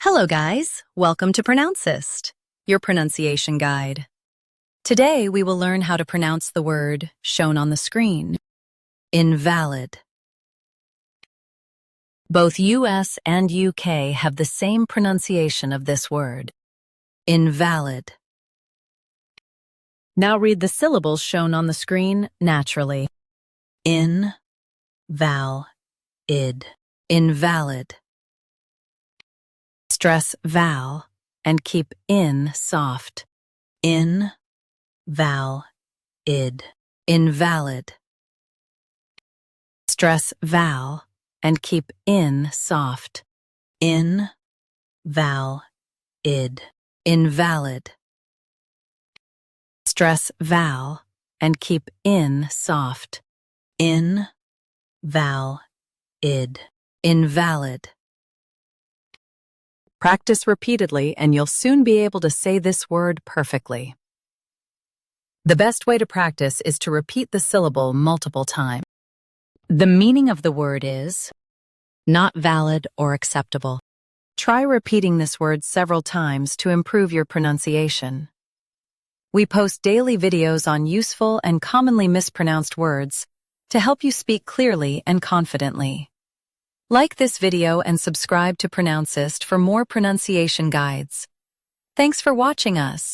Hello guys, welcome to Pronouncist, your pronunciation guide. Today we will learn how to pronounce the word shown on the screen, invalid. Both US and UK have the same pronunciation of this word, invalid. Now read the syllables shown on the screen naturally. In, val, id, invalid. Stress val and keep in soft. In, val, id, invalid. Stress val and keep in soft. In, val, id, invalid. Stress val and keep in soft. In, val, id, invalid. Practice repeatedly and you'll soon be able to say this word perfectly. The best way to practice is to repeat the syllable multiple times. The meaning of the word is not valid or acceptable. Try repeating this word several times to improve your pronunciation. We post daily videos on useful and commonly mispronounced words to help you speak clearly and confidently. Like this video and subscribe to Pronouncist for more pronunciation guides. Thanks for watching us.